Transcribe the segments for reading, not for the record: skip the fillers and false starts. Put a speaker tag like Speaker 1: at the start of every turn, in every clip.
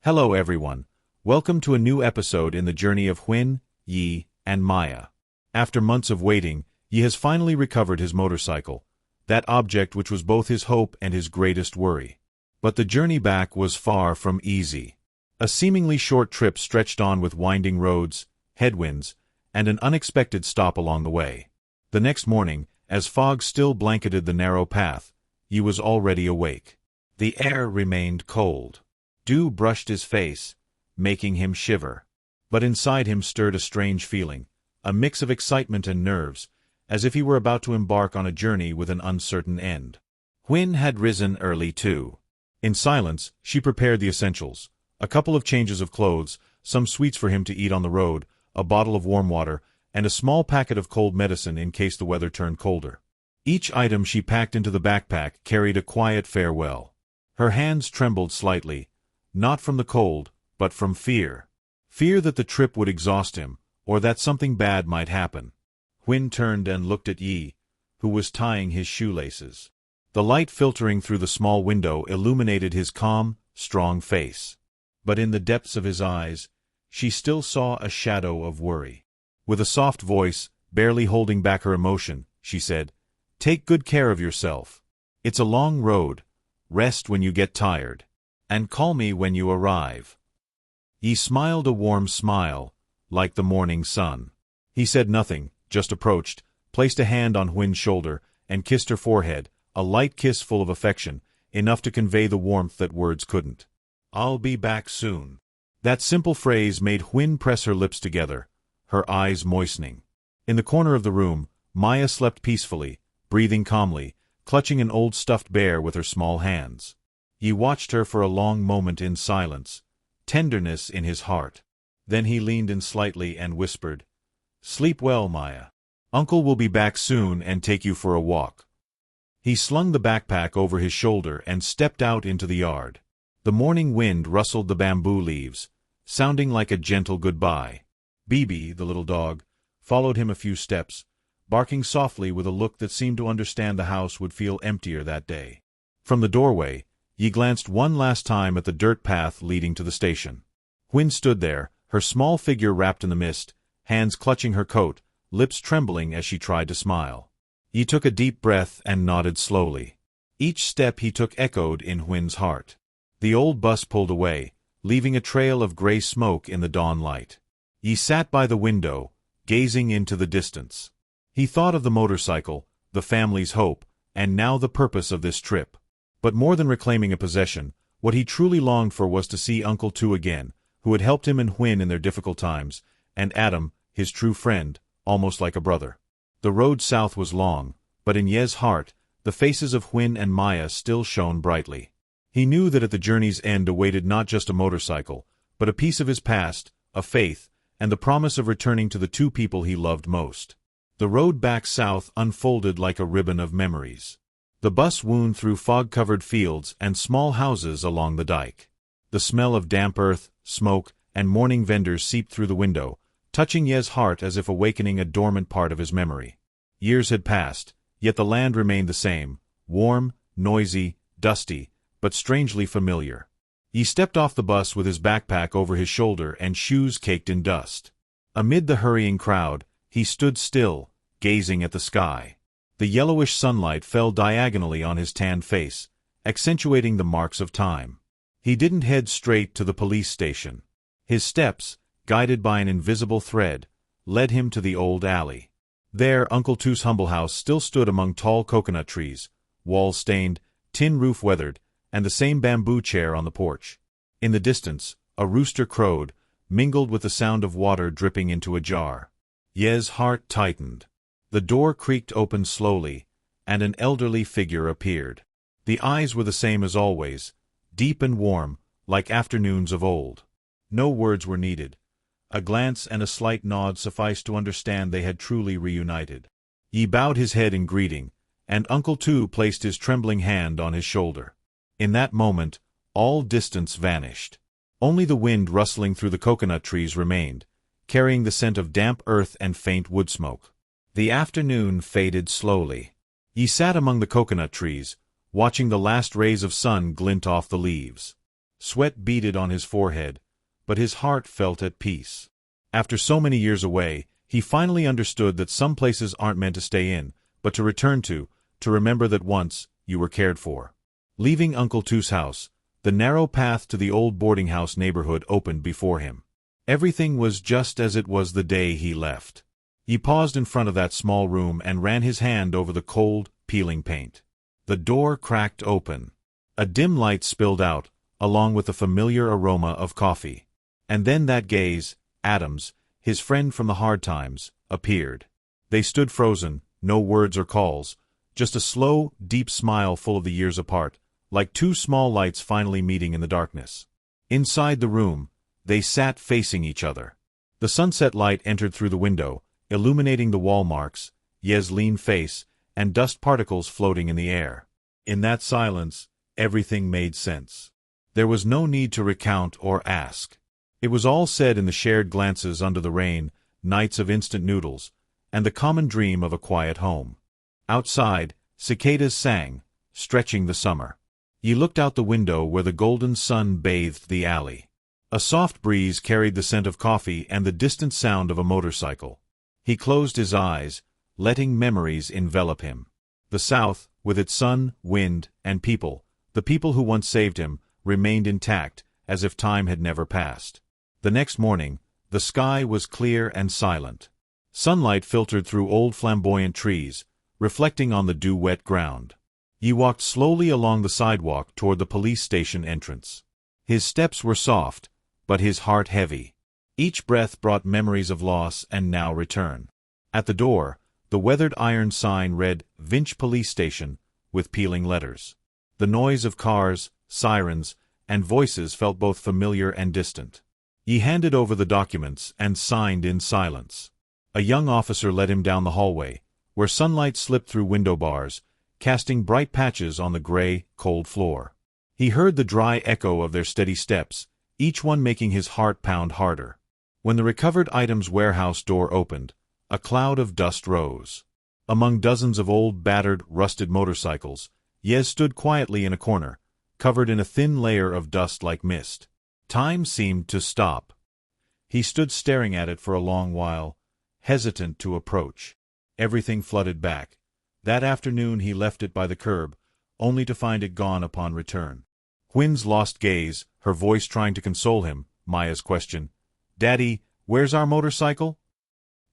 Speaker 1: Hello everyone. Welcome to a new episode in the journey of Huynh, Yi, and Maya. After months of waiting, Yi has finally recovered his motorcycle, that object which was both his hope and his greatest worry. But the journey back was far from easy. A seemingly short trip stretched on with winding roads, headwinds, and an unexpected stop along the way. The next morning, as fog still blanketed the narrow path, Yi was already awake. The air remained cold. Dew brushed his face, making him shiver. But inside him stirred a strange feeling, a mix of excitement and nerves, as if he were about to embark on a journey with an uncertain end. Huynh had risen early too. In silence, she prepared the essentials: a couple of changes of clothes, some sweets for him to eat on the road, a bottle of warm water, and a small packet of cold medicine in case the weather turned colder. Each item she packed into the backpack carried a quiet farewell. Her hands trembled slightly, not from the cold, but from fear. Fear that the trip would exhaust him, or that something bad might happen. Huynh turned and looked at Yi, who was tying his shoelaces. The light filtering through the small window illuminated his calm, strong face. But in the depths of his eyes, she still saw a shadow of worry. With a soft voice, barely holding back her emotion, she said, "Take good care of yourself. It's a long road. Rest when you get tired. And call me when you arrive." He smiled a warm smile, like the morning sun. He said nothing, just approached, placed a hand on Huynh's shoulder, and kissed her forehead, a light kiss full of affection, enough to convey the warmth that words couldn't. "I'll be back soon." That simple phrase made Huynh press her lips together, her eyes moistening. In the corner of the room, Maya slept peacefully, breathing calmly, clutching an old stuffed bear with her small hands. He watched her for a long moment in silence, tenderness in his heart. Then he leaned in slightly and whispered, "Sleep well, Maya. Uncle will be back soon and take you for a walk." He slung the backpack over his shoulder and stepped out into the yard. The morning wind rustled the bamboo leaves, sounding like a gentle goodbye. Bibi, the little dog, followed him a few steps, barking softly with a look that seemed to understand the house would feel emptier that day. From the doorway, Yi glanced one last time at the dirt path leading to the station. Huynh stood there, her small figure wrapped in the mist, hands clutching her coat, lips trembling as she tried to smile. Yi took a deep breath and nodded slowly. Each step he took echoed in Huynh's heart. The old bus pulled away, leaving a trail of gray smoke in the dawn light. Yi sat by the window, gazing into the distance. He thought of the motorcycle, the family's hope, and now the purpose of this trip. But more than reclaiming a possession, what he truly longed for was to see Uncle Tu again, who had helped him and Huynh in their difficult times, and Adam, his true friend, almost like a brother. The road south was long, but in Ye's heart, the faces of Huynh and Maya still shone brightly. He knew that at the journey's end awaited not just a motorcycle, but a piece of his past, a faith, and the promise of returning to the two people he loved most. The road back south unfolded like a ribbon of memories. The bus wound through fog-covered fields and small houses along the dike. The smell of damp earth, smoke, and morning vendors seeped through the window, touching Ye's heart as if awakening a dormant part of his memory. Years had passed, yet the land remained the same, warm, noisy, dusty, but strangely familiar. He stepped off the bus with his backpack over his shoulder and shoes caked in dust. Amid the hurrying crowd, he stood still, gazing at the sky. The yellowish sunlight fell diagonally on his tanned face, accentuating the marks of time. He didn't head straight to the police station. His steps, guided by an invisible thread, led him to the old alley. There, Uncle Tu's humble house still stood among tall coconut trees, walls stained, tin roof weathered, and the same bamboo chair on the porch. In the distance, a rooster crowed, mingled with the sound of water dripping into a jar. Ye's heart tightened. The door creaked open slowly, and an elderly figure appeared. The eyes were the same as always, deep and warm, like afternoons of old. No words were needed. A glance and a slight nod sufficed to understand they had truly reunited. Yi bowed his head in greeting, and Uncle Tu placed his trembling hand on his shoulder. In that moment, all distance vanished. Only the wind rustling through the coconut trees remained, carrying the scent of damp earth and faint wood smoke. The afternoon faded slowly. He sat among the coconut trees, watching the last rays of sun glint off the leaves. Sweat beaded on his forehead, but his heart felt at peace. After so many years away, he finally understood that some places aren't meant to stay in, but to return to remember that once you were cared for. Leaving Uncle Too's house, the narrow path to the old boarding house neighborhood opened before him. Everything was just as it was the day he left. He paused in front of that small room and ran his hand over the cold, peeling paint. The door cracked open. A dim light spilled out, along with the familiar aroma of coffee. And then that gaze, Adams, his friend from the hard times, appeared. They stood frozen, no words or calls, just a slow, deep smile full of the years apart, like two small lights finally meeting in the darkness. Inside the room, they sat facing each other. The sunset light entered through the window, illuminating the wall marks, Ye's lean face, and dust particles floating in the air. In that silence, everything made sense. There was no need to recount or ask. It was all said in the shared glances under the rain, nights of instant noodles, and the common dream of a quiet home. Outside, cicadas sang, stretching the summer. He looked out the window where the golden sun bathed the alley. A soft breeze carried the scent of coffee and the distant sound of a motorcycle. He closed his eyes, letting memories envelop him. The South, with its sun, wind, and people, the people who once saved him, remained intact, as if time had never passed. The next morning, the sky was clear and silent. Sunlight filtered through old flamboyant trees, reflecting on the dew-wet ground. He walked slowly along the sidewalk toward the police station entrance. His steps were soft, but his heart heavy. Each breath brought memories of loss and now return. At the door, the weathered iron sign read, Vinch Police Station, with peeling letters. The noise of cars, sirens, and voices felt both familiar and distant. He handed over the documents and signed in silence. A young officer led him down the hallway, where sunlight slipped through window bars, casting bright patches on the gray, cold floor. He heard the dry echo of their steady steps, each one making his heart pound harder. When the recovered items warehouse door opened, a cloud of dust rose. Among dozens of old, battered, rusted motorcycles, Yez stood quietly in a corner, covered in a thin layer of dust like mist. Time seemed to stop. He stood staring at it for a long while, hesitant to approach. Everything flooded back. That afternoon he left it by the curb, only to find it gone upon return. Hwin's lost gaze, her voice trying to console him, Maya's question, "Daddy, where's our motorcycle?"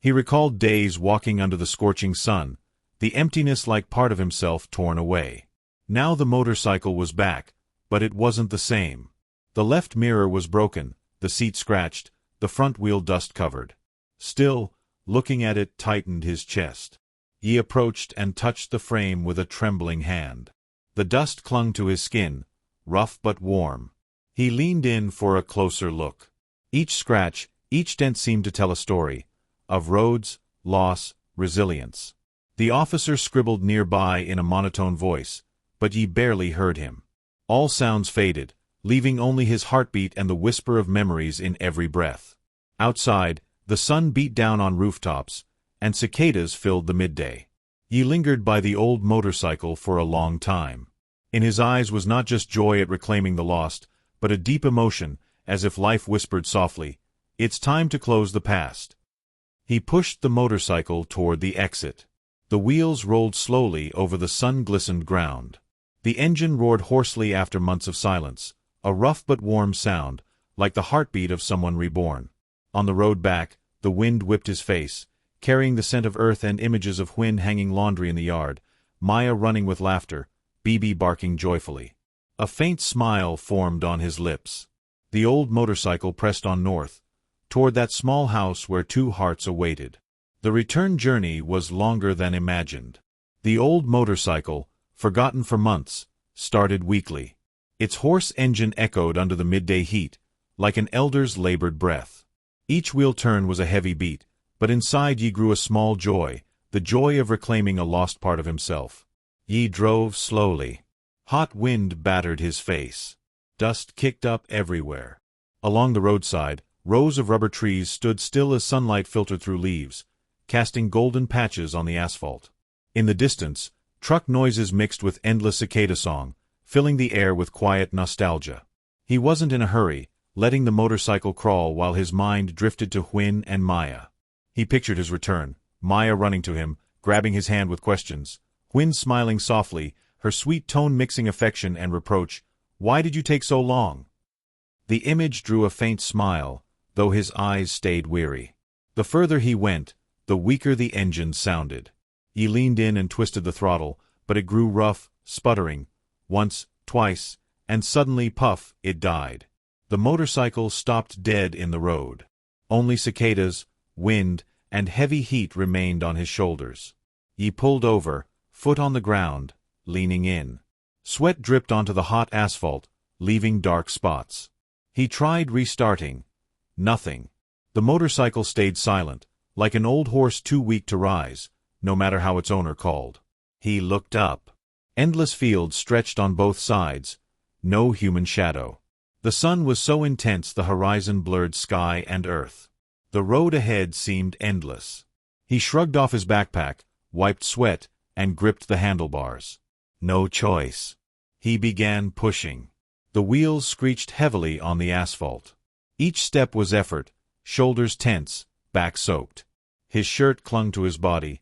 Speaker 1: He recalled days walking under the scorching sun, the emptiness-like part of himself torn away. Now the motorcycle was back, but it wasn't the same. The left mirror was broken, the seat scratched, the front wheel dust-covered. Still, looking at it tightened his chest. He approached and touched the frame with a trembling hand. The dust clung to his skin, rough but warm. He leaned in for a closer look. Each scratch, each dent seemed to tell a story, of roads, loss, resilience. The officer scribbled nearby in a monotone voice, but Yi barely heard him. All sounds faded, leaving only his heartbeat and the whisper of memories in every breath. Outside, the sun beat down on rooftops, and cicadas filled the midday. Yi lingered by the old motorcycle for a long time. In his eyes was not just joy at reclaiming the lost, but a deep emotion, as if life whispered softly, "It's time to close the past." He pushed the motorcycle toward the exit. The wheels rolled slowly over the sun-glistened ground. The engine roared hoarsely after months of silence, a rough but warm sound, like the heartbeat of someone reborn. On the road back, the wind whipped his face, carrying the scent of earth and images of Hwin hanging laundry in the yard, Maya running with laughter, Bibi barking joyfully. A faint smile formed on his lips. The old motorcycle pressed on north, toward that small house where two hearts awaited. The return journey was longer than imagined. The old motorcycle, forgotten for months, started weakly. Its hoarse engine echoed under the midday heat, like an elder's labored breath. Each wheel turn was a heavy beat, but inside Yi grew a small joy, the joy of reclaiming a lost part of himself. Yi drove slowly. Hot wind battered his face. Dust kicked up everywhere. Along the roadside, rows of rubber trees stood still as sunlight filtered through leaves, casting golden patches on the asphalt. In the distance, truck noises mixed with endless cicada song, filling the air with quiet nostalgia. He wasn't in a hurry, letting the motorcycle crawl while his mind drifted to Huynh and Maya. He pictured his return, Maya running to him, grabbing his hand with questions. Huynh smiling softly, her sweet tone mixing affection and reproach. "Why did you take so long?" The image drew a faint smile, though his eyes stayed weary. The further he went, the weaker the engine sounded. He leaned in and twisted the throttle, but it grew rough, sputtering. Once, twice, and suddenly, puff, it died. The motorcycle stopped dead in the road. Only cicadas, wind, and heavy heat remained on his shoulders. He pulled over, foot on the ground, leaning in. Sweat dripped onto the hot asphalt, leaving dark spots. He tried restarting. Nothing. The motorcycle stayed silent, like an old horse too weak to rise, no matter how its owner called. He looked up. Endless fields stretched on both sides, no human shadow. The sun was so intense the horizon blurred sky and earth. The road ahead seemed endless. He shrugged off his backpack, wiped sweat, and gripped the handlebars. No choice. He began pushing. The wheels screeched heavily on the asphalt. Each step was effort, shoulders tense, back soaked. His shirt clung to his body.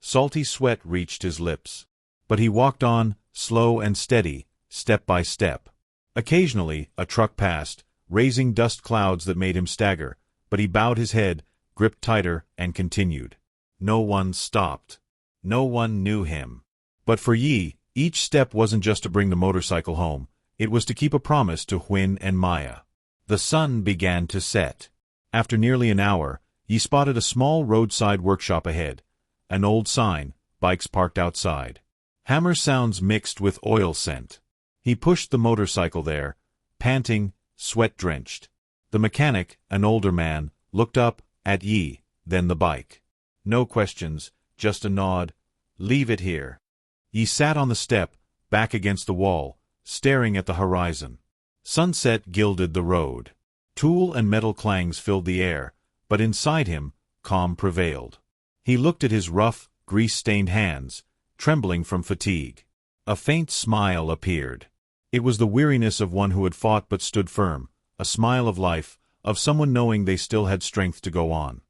Speaker 1: Salty sweat reached his lips. But he walked on, slow and steady, step by step. Occasionally, a truck passed, raising dust clouds that made him stagger, but he bowed his head, gripped tighter, and continued. No one stopped. No one knew him. But for Yi, each step wasn't just to bring the motorcycle home, it was to keep a promise to Huynh and Maya. The sun began to set. After nearly an hour, Yi spotted a small roadside workshop ahead. An old sign, bikes parked outside. Hammer sounds mixed with oil scent. He pushed the motorcycle there, panting, sweat-drenched. The mechanic, an older man, looked up, at Yi, then the bike. No questions, just a nod. Leave it here. Yi sat on the step, back against the wall, staring at the horizon. Sunset gilded the road. Tool and metal clangs filled the air, but inside him, calm prevailed. He looked at his rough, grease-stained hands, trembling from fatigue. A faint smile appeared. It was the weariness of one who had fought but stood firm, a smile of life, of someone knowing they still had strength to go on.